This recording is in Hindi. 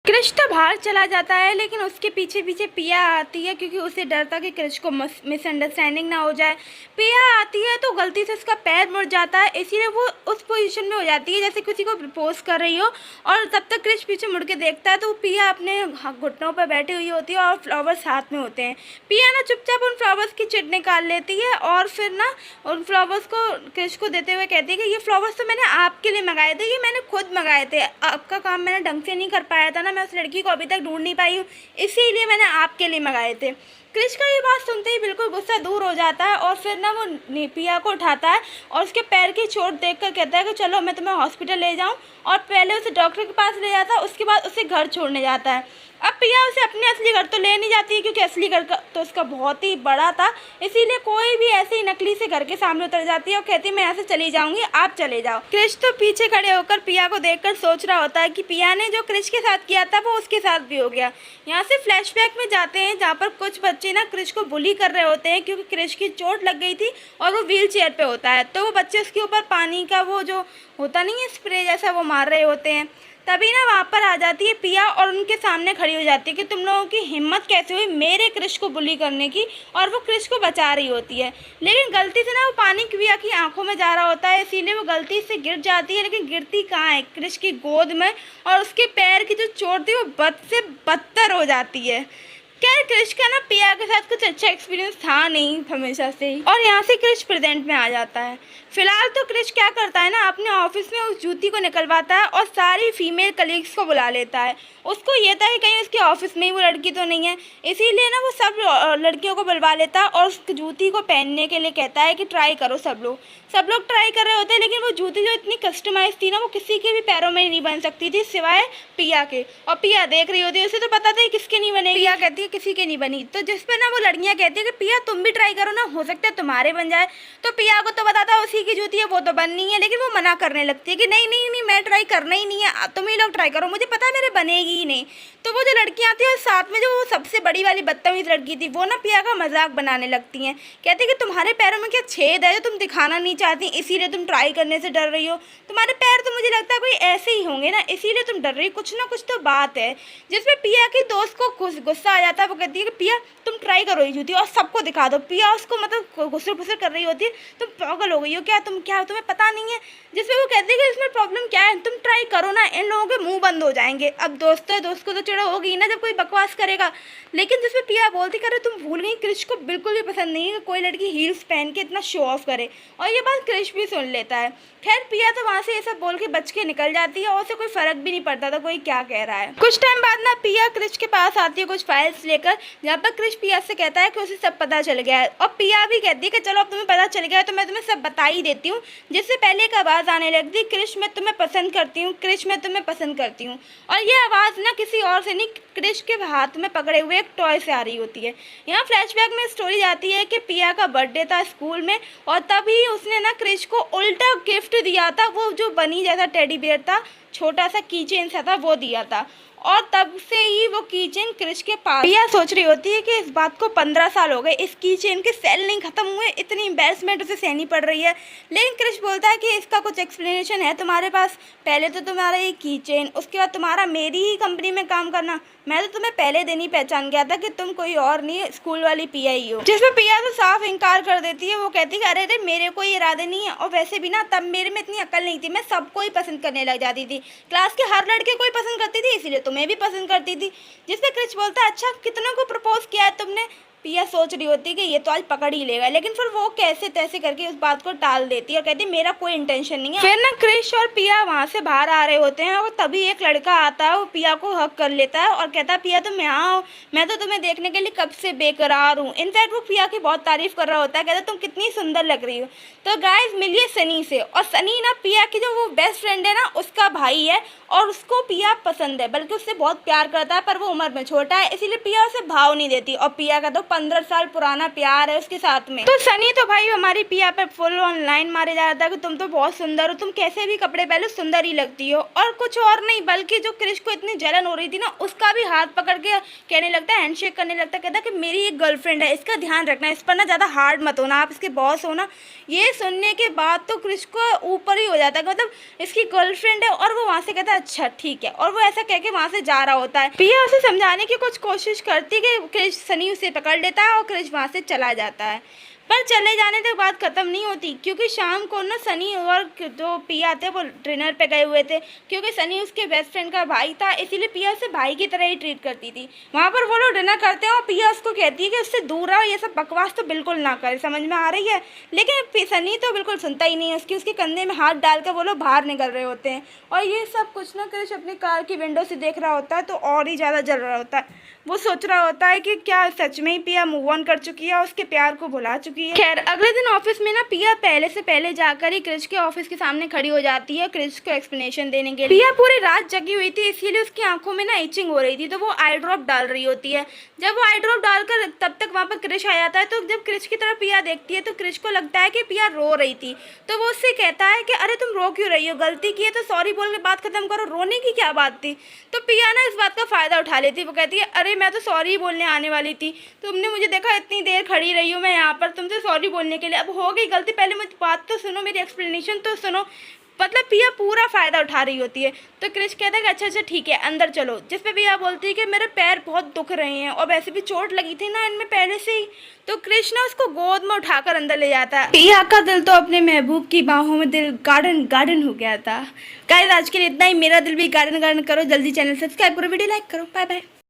क्रिश तो बाहर चला जाता है, लेकिन उसके पीछे पीछे पिया आती है क्योंकि उसे डर था कि क्रिश को मिसअंडरस्टैंडिंग ना हो जाए। पिया आती है तो गलती से उसका पैर मुड़ जाता है, इसीलिए वो उस पोजीशन में हो जाती है जैसे किसी को प्रपोज कर रही हो। और तब तक क्रिश पीछे मुड़ के देखता है तो पिया अपने घुटनों पर बैठी हुई होती है और फ्लावर्स हाथ में होते हैं। पिया ना चुपचाप उन फ्लावर्स की चिट निकाल लेती है और फिर ना उन फ्लावर्स को क्रिश को देते हुए कहती है कि ये फ्लावर्स तो मैंने आपके लिए मंगाए थे, ये मैंने खुद मंगाए थे, आपका काम मैंने ढंग से नहीं कर पाया था ना, मैं उस लड़की को अभी तक ढूंढ नहीं पाई हूँ, इसीलिए मैंने आपके लिए मंगाए थे। क्रिश का ये बात सुनते ही बिल्कुल गुस्सा दूर हो जाता है और फिर ना वो पिया को उठाता है और उसके पैर की चोट देखकर कहता है कि चलो मैं तुम्हें हॉस्पिटल ले जाऊँ, और पहले उसे डॉक्टर के पास ले जाता है, उसके बाद उसे घर छोड़ने जाता है। अब पिया उसे अपने असली घर तो ले नहीं जाती है क्योंकि असली घर तो उसका बहुत ही बड़ा था, इसीलिए कोई भी ऐसे ही नकली से घर के सामने उतर जाती है और कहती है मैं यहाँ से चली जाऊंगी, आप चले जाओ। क्रिश तो पीछे खड़े होकर पिया को देखकर सोच रहा होता है कि पिया ने जो क्रिश के साथ किया था वो उसके साथ भी हो गया। यहाँ से फ्लैशबैक में जाते हैं जहाँ पर कुछ बच्चे ना क्रिश को बुली कर रहे होते हैं क्योंकि क्रिश की चोट लग गई थी और वो व्हील चेयर पे होता है, तो वो बच्चे उसके ऊपर पानी का वो जो होता नहीं है स्प्रे जैसा वो मार रहे होते हैं। तभी ना वहाँ पर आ जाती है पिया और उनके सामने खड़ी हो जाती है कि तुम लोगों की हिम्मत कैसे हुई मेरे क्रिश को बुली करने की, और वो क्रिश को बचा रही होती है। लेकिन गलती से ना वो पानी पिया की आंखों में जा रहा होता है, इसीलिए वो गलती से गिर जाती है, लेकिन गिरती कहाँ है, क्रिश की गोद में, और उसके पैर की जो चोट थी वो बद से बदतर हो जाती है। खैर क्रिश का ना पिया के साथ कुछ अच्छा एक्सपीरियंस था नहीं हमेशा से ही, और यहाँ से क्रिश प्रेजेंट में आ जाता है। फिलहाल तो क्रिश क्या करता है ना, अपने ऑफिस में उस जूती को निकलवाता है और सारी फीमेल कलीग्स को बुला लेता है। उसको ये था कि कहीं उसके ऑफिस में ही वो लड़की तो नहीं है, इसीलिए ना वो सब लड़कियों को बुलवा लेता है और उस जूती को पहनने के लिए कहता है कि ट्राई करो सब लोग ट्राई कर रहे होते हैं, लेकिन वो जूती जो इतनी कस्टमाइज थी ना वो किसी के भी पैरों में नहीं बन सकती थी सिवाय पिया के। और पिया देख रही होती है, उसे तो पता था किसके नहीं बनेगी, पिया कहती है किसी के नहीं बनी, तो जिस पे ना वो लड़कियां कहती है कि पिया तुम भी ट्राई करो ना, हो सकता है तुम्हारे बन जाए। तो पिया को तो पता था उसी की जूती है वो तो बननी है, लेकिन वो मना करने लगती है कि नहीं नहीं नहीं मैं ट्राई करना ही नहीं है, तुम ही लोग ट्राई करो, मुझे पता है मेरे बनेगी ही नहीं। तो वो जो लड़कियां थी और साथ में जो वो सबसे बड़ी वाली बदतमीज लड़की थी वो ना पिया का मजाक बनाने लगती हैं, कहती कि तुम्हारे पैरों में क्या छेद है जो तुम दिखाना नहीं चाहती, इसीलिए तुम ट्राई करने से डर रही हो, तुम्हारे पैर तो मुझे लगता है कोई ऐसे ही होंगे ना इसीलिए तुम डर रही हो, कुछ ना कुछ तो बात है। जिसमें पिया की दोस्त को गुस्सा आ जाता है, वो कहती है कि पिया तुम ट्राई करो ये जूती और सबको दिखा दो। पिया उसको मतलब घुसर फुसर कर रही होती है, तुम पागल हो गई हो क्या, तुम्हें पता नहीं है। जिसमें वो कहती है कि इसमें प्रॉब्लम क्या है, तुम ट्राई करो ना, इन लोगों के मुंह बंद हो जाएंगे। अब दोस्त है, दोस्त को तो चिढ़ होगी ना जब कोई बकवास करेगा। लेकिन जिसमें पिया बोलती करे तुम भूल गई क्रिश को बिल्कुल भी पसंद नहीं है कि कोई लड़की हील्स पहन के इतना शो ऑफ करे, और ये बात क्रिश भी सुन लेता है। खैर पिया तो वहाँ से ये सब बोल के बच के निकल जाती है और उसे कोई फर्क भी नहीं पड़ता था कोई क्या कह रहा है। कुछ टाइम बाद ना पिया क्रिश के पास आती है कुछ फाइल्स लेकर, जहाँ पर क्रिश पिया से कहता है कि उसे सब पता चल गया है, और पिया भी कहती है कि चलो अब तुम्हें पता चल गया है तो मैं तुम्हें सब बता ही देती हूँ। जिससे पहले एक आवाज़ आने लगती, क्रिश मैं तुम्हें पसंद करती हूँ, क्रिश मैं तुम्हें पसंद करती हूँ, और ये आवाज़ ना किसी और से नहीं क्रिश के हाथ में पकड़े हुए एक टॉय से आ रही होती है। यहाँ फ्लैशबैक में स्टोरी जाती है कि पिया का बर्थडे था स्कूल में, और तभी उसने ना क्रिश को उल्टा गिफ्ट दिया था, वो जो बनी जैसा टेडी बियर था, छोटा सा कीचेन सा था वो दिया था, और तब से ही वो कीचेन क्रिश के पास। पिया सोच रही होती है कि इस बात को 15 साल हो गए, इस कीचेन के सेल नहीं खत्म हुए, इतनी एम्बैरसमेंट उसे सहनी पड़ रही है। लेकिन क्रिश बोलता है कि इसका कुछ एक्सप्लेनेशन है तुम्हारे पास, पहले तो तुम्हारा ये कीचेन, उसके बाद तुम्हारा मेरी ही कंपनी में काम करना, मैं तो तुम्हें पहले दिन ही पहचान गया था कि तुम कोई और नहीं स्कूल वाली पिया ही हो। जिसमें पिया तो साफ इनकार कर देती है, वो कहती है अरे मेरे कोई इरादे नहीं है, और वैसे भी ना तब मेरे में इतनी अक्ल नहीं थी, मैं सबको ही पसंद करने लग जाती थी, क्लास के हर लड़के को ही पसंद करती थी, इसीलिए तुम्हें भी पसंद करती थी। जिससे क्रिश बोलता है अच्छा कितनों को प्रपोज किया है तुमने। पिया सोच रही होती कि ये तो आज पकड़ ही लेगा, लेकिन फिर वो कैसे तैसे करके उस बात को टाल देती है और कहती मेरा कोई इंटेंशन नहीं है। फिर ना क्रिश और पिया वहाँ से बाहर आ रहे होते हैं और तभी एक लड़का आता है, वो पिया को हक कर लेता है और कहता है पिया तुम यहाँ आओ, मैं तो तुम्हें देखने के लिए कब से बेकरार हूँ। इनफैक्ट वो पिया की बहुत तारीफ कर रहा होता है, कहता तुम कितनी सुंदर लग रही हो। तो गाइस मिलिए सनी से, और सनी ना पिया की जो वो बेस्ट फ्रेंड है ना उसका भाई है, और उसको पिया पसंद है, बल्कि उससे बहुत प्यार करता है, पर वो उम्र में छोटा है इसीलिए पिया उसे भाव नहीं देती, और पिया का तो 15 साल पुराना प्यार है उसके साथ में। तो सनी तो भाई हमारी पिया पे फुल ऑनलाइन मारे जा रहा था कि तुम तो बहुत सुंदर हो, तुम कैसे भी कपड़े पहनो सुंदर ही लगती हो। और कुछ और नहीं बल्कि जो क्रिश को इतनी जलन हो रही थी ना, उसका भी हाथ पकड़ के कहने लगता है, हैंडशेक करने लगता है, कहता कि मेरी एक गर्लफ्रेंड है, इसका ध्यान रखना, इस पर ना ज़्यादा हार्ड मत होना, आप इसके बॉस हो ना। ये सुनने के बाद तो क्रिश को ऊपर ही हो जाता है, मतलब इसकी गर्लफ्रेंड है। और वो वहाँ से कहता है अच्छा ठीक है, और वो ऐसा कह के वहाँ से जा रहा होता है। पिया उसे समझाने की कुछ कोशिश करती कि क्रिश, सनी उसे पकड़ लेता है और क्रिश वहाँ से चला जाता है। पर चले जाने तक बात ख़त्म नहीं होती, क्योंकि शाम को ना सनी और जो पिया थे वो डिनर पे गए हुए थे, क्योंकि सनी उसके बेस्ट फ्रेंड का भाई था, इसीलिए पिया उसे भाई की तरह ही ट्रीट करती थी। वहाँ पर वो लोग डिनर करते हैं और पिया उसको कहती है कि उससे दूर रहो, ये सब बकवास तो बिल्कुल ना करे, समझ में आ रही है। लेकिन सनी तो बिल्कुल सुनता ही नहीं है उसके कंधे में हाथ डाल कर वो लोग बाहर निकल रहे होते हैं। और ये सब कुछ ना क्रिश अपनी कार की विंडो से देख रहा होता है, तो और ही ज़्यादा जल रहा होता है। वो सोच रहा होता है कि क्या सच में ही पिया मूव ऑन कर चुकी है, उसके प्यार को भुला चुकी है। खैर अगले दिन ऑफिस में ना पिया पहले से पहले जाकर ही क्रिश के ऑफिस के सामने खड़ी हो जाती है क्रिश को एक्सप्लेनेशन देने के लिए। पिया पूरी रात जगी हुई थी, इसीलिए उसकी आंखों में ना इचिंग हो रही थी, तो वो आई ड्रॉप डाल रही होती है। जब वो आई ड्रॉप डालकर तब तक वहाँ पर क्रिश आ जाता है, तो जब क्रिश की तरफ पिया देखती है तो क्रिश को लगता है कि पिया रो रही थी। तो वो उससे कहता है कि अरे तुम रो क्यों रही हो, गलती की है तो सॉरी बोल के बात खत्म करो, रोने की क्या बात थी। तो पिया ना इस बात का फ़ायदा उठा लेती, वो कहती है अरे मैं तो सॉरी बोलने आने वाली थी, तुमने मुझे देखा इतनी देर खड़ी रही हूँ मैं यहाँ पर तुमसे सॉरी बोलने के लिए, अब हो गई गलती, पहले मुझे बात तो सुनो, मेरी एक्सप्लेनेशन तो सुनो। मतलब पिया पूरा फ़ायदा उठा रही होती है। तो क्रिश कहता है कि अच्छा अच्छा ठीक है अंदर चलो, जिस पे पिया बोलती है कि मेरे पैर बहुत दुख रहे हैं और वैसे भी चोट लगी थी ना इनमें पहले से ही। तो क्रिश ना उसको गोद में उठाकर अंदर ले जाता है। पिया का दिल तो अपने महबूब की बाहों में दिल गार्डन गार्डन हो गया था। गाइस आज के लिए इतना ही, मेरा दिल भी गार्डन गार्डन करो, जल्दी चैनल सब्सक्राइब करो, वीडियो लाइक करो, बाय बाय।